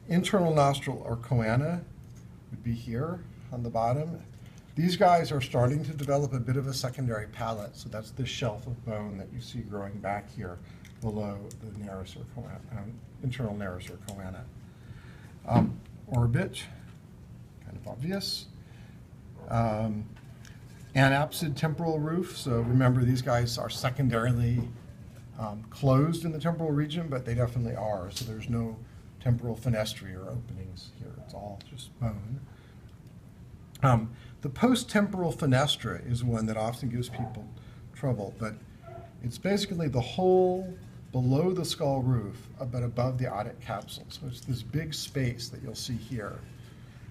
Internal nostril or choana would be here on the bottom. These guys are starting to develop a bit of a secondary palate, so that's the shelf of bone that you see growing back here below the nares or choana, internal nares or choana. Orbit, kind of obvious. Anapsid temporal roof, so remember these guys are secondarily closed in the temporal region, but they definitely are, so there's no temporal fenestrae or openings here. It's all just bone. The post-temporal fenestra is one that often gives people trouble, but it's basically the hole below the skull roof, but above the otic capsule. So it's this big space that you'll see here.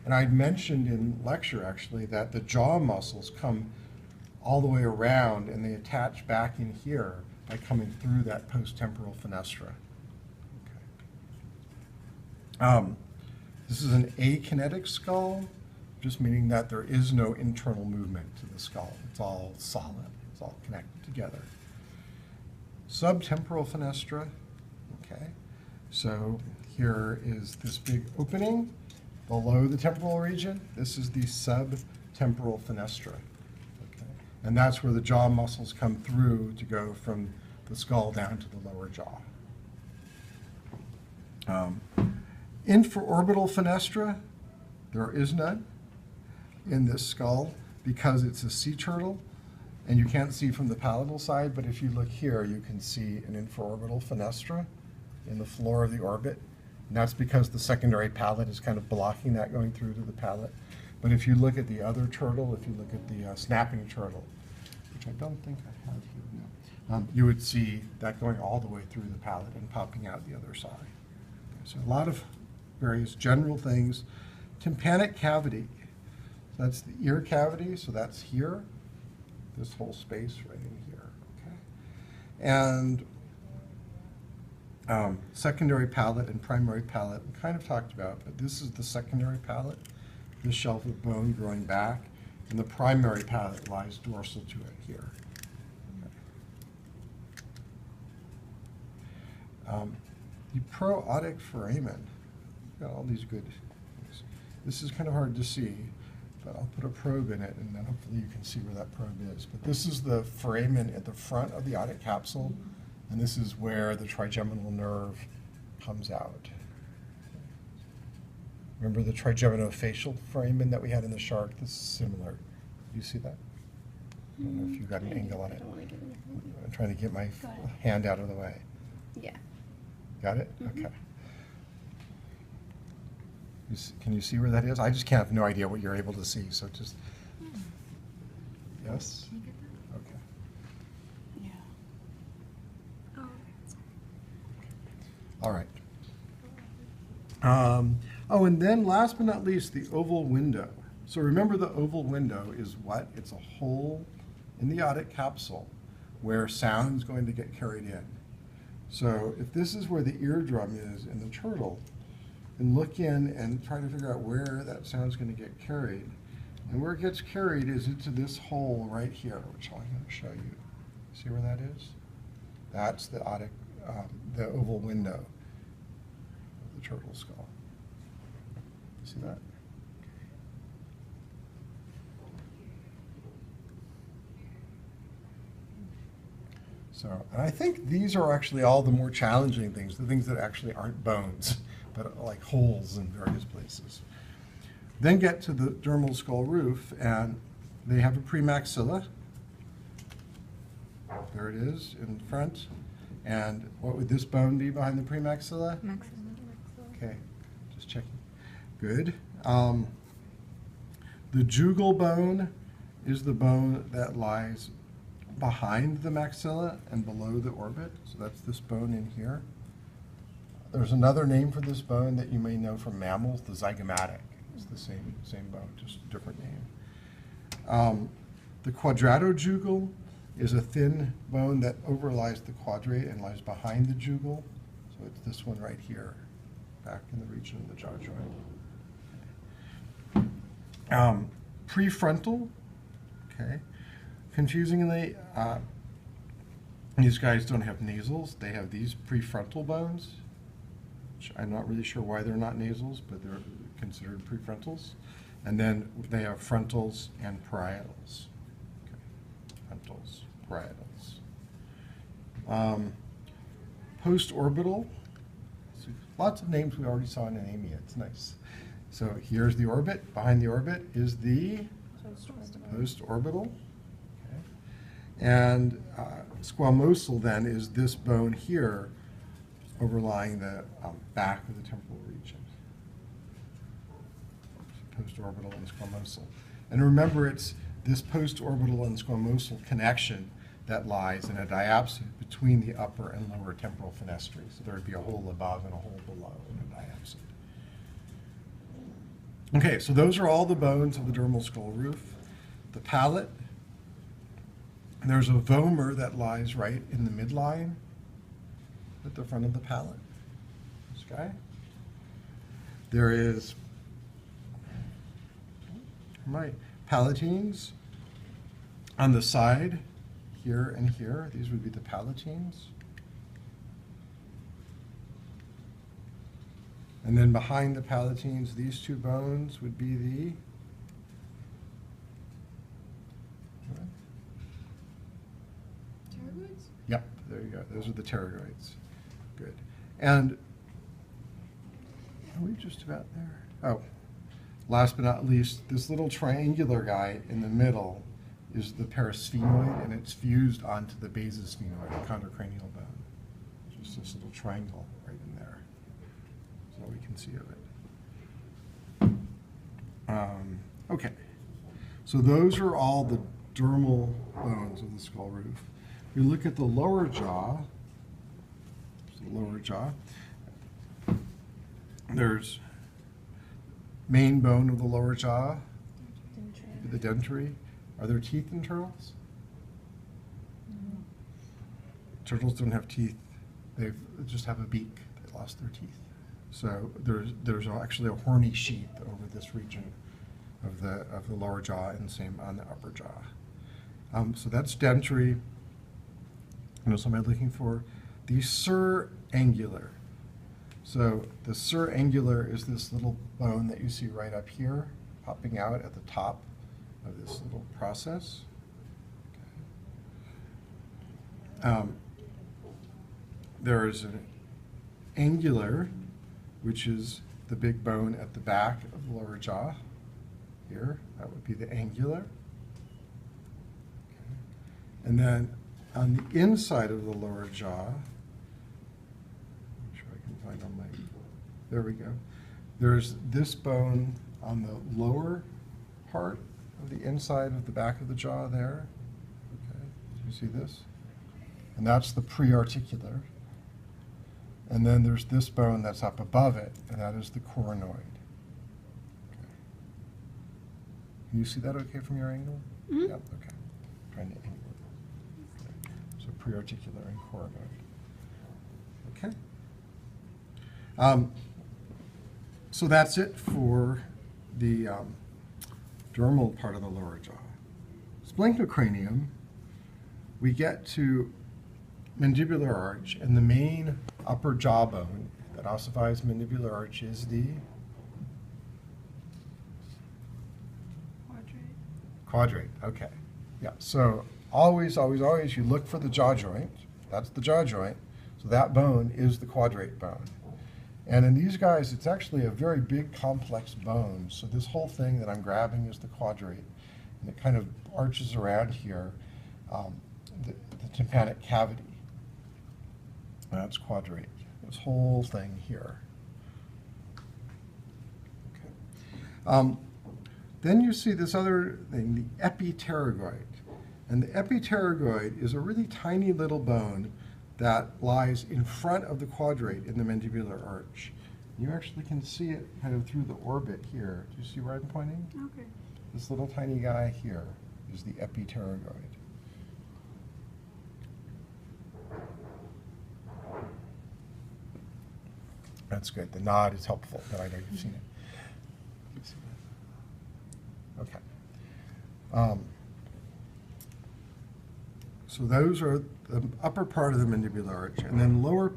And I'd mentioned in lecture, actually, that the jaw muscles come all the way around and they attach back in here by coming through that post-temporal fenestra. Okay. This is an akinetic skull, just meaning that there is no internal movement to the skull. It's all solid. It's all connected together. Subtemporal fenestra. Okay. So here is this big opening below the temporal region. This is the subtemporal fenestra. Okay. And that's where the jaw muscles come through to go from the skull down to the lower jaw. Infraorbital fenestra, there is none in this skull because it's a sea turtle, and you can't see from the palatal side, but if you look here, you can see an infraorbital fenestra in the floor of the orbit, and that's because the secondary palate is kind of blocking that going through to the palate. But if you look at the other turtle, if you look at the snapping turtle, which I don't think I have here now, you would see that going all the way through the palate and popping out the other side. Okay, so a lot of various general things. Tympanic cavity. That's the ear cavity, so that's here, this whole space right in here, okay? And secondary palate and primary palate, we kind of talked about, but this is the secondary palate, this shelf of bone growing back, and the primary palate lies dorsal to it here. Okay. The pro-otic foramen, got all these good things. This is kind of hard to see, but I'll put a probe in it, and then hopefully you can see where that probe is. But this is the foramen at the front of the otic capsule, and this is where the trigeminal nerve comes out. Remember the trigeminofacial foramen that we had in the shark? This is similar. Do you see that? I don't know if you got an angle on it. I'm trying to get my hand out of the way. Yeah. Got it? Okay. Can you see where that is? I just can't have no idea what you're able to see, so just, yes? Okay. Yeah. Oh, all right. Oh, and then last but not least, the oval window. So remember the oval window is what? It's a hole in the otic capsule where sound's going to get carried in. So if this is where the eardrum is in the turtle, and look in and try to figure out where that sound's going to get carried. And where it gets carried is into this hole right here, which I'm going to show you. See where that is? That's the otic, the oval window of the turtle skull. See that? So, and I think these are actually all the more challenging things, the things that actually aren't bones, but like holes in various places. Then get to the dermal skull roof, and they have a premaxilla. There it is in front. And what would this bone be behind the premaxilla? maxilla. Okay, just checking. Good. The jugal bone is the bone that lies behind the maxilla and below the orbit. So that's this bone in here. There's another name for this bone that you may know from mammals, the zygomatic. It's the same bone, just a different name. The quadratojugal is a thin bone that overlies the quadrate and lies behind the jugal. So it's this one right here, back in the region of the jaw joint. Prefrontal, okay. Confusingly, these guys don't have nasals. They have these prefrontal bones, which I'm not really sure why they're not nasals, but they're considered prefrontals. And then they have frontals and parietals. Okay. Frontals, parietals. Post-orbital. So lots of names we already saw in anemia. It's nice. So here's the orbit. Behind the orbit is the post-orbital. Okay. And squamosal then is this bone here overlying the back of the temporal region. Post-orbital and squamosal. And remember, it's this post-orbital and squamosal connection that lies in a diapside between the upper and lower temporal fenestrae. So there would be a hole above and a hole below in a diapside. Okay, so those are all the bones of the dermal skull roof. The palate, there's a vomer that lies right in the midline at the front of the palate. This guy. There is my palatines on the side, here and here. These would be the palatines. And then behind the palatines, these two bones would be the Pterygoids? Yep, there you go. Those are the pterygoids. Good. And are we just about there? Oh, last but not least, this little triangular guy in the middle is the parasphenoid, and it's fused onto the basisphenoid, the contracranial bone. Just this little triangle right in there. That's all we can see of it. Okay, so those are all the dermal bones of the skull roof. We look at the lower jaw. There's main bone of the lower jaw, the dentary. Are there teeth in turtles? No. Turtles don't have teeth. They just have a beak. They lost their teeth. So there's actually a horny sheath over this region of the lower jaw, and same on the upper jaw. So that's dentary. What else am I looking for? The surangular. So the surangular is this little bone that you see right up here, popping out at the top of this little process. Okay. There is an angular, which is the big bone at the back of the lower jaw. Here, that would be the angular. Okay. And then on the inside of the lower jaw, make sure I can find on my, there we go. There's this bone on the lower part of the inside of the back of the jaw there. Okay, do you see this? And that's the prearticular. And then there's this bone that's up above it, and that is the coronoid. Okay. Can you see that okay from your angle? Mm-hmm. Yep, okay. Trying to angle it. Okay. So prearticular and coronoid. Okay. So that's it for the dermal part of the lower jaw. Splenchocranium, we get to mandibular arch, and the main upper jawbone that ossifies mandibular arch is the quadrate. Okay. Yeah. So always, always, always, you look for the jaw joint. That's the jaw joint. So that bone is the quadrate bone. And in these guys, it's actually a very big, complex bone. So this whole thing that I'm grabbing is the quadrate, and it kind of arches around here, the tympanic cavity. That's quadrate. This whole thing here. Okay. Then you see this other thing, the epipterygoid. And the epipterygoid is a really tiny little bone that lies in front of the quadrate in the mandibular arch. You actually can see it kind of through the orbit here. Do you see where I'm pointing? Okay. This little tiny guy here is the epipterygoid. That's good. The nod is helpful, but I know you've seen it. Okay. So those are the upper part of the mandibular arch, and then lower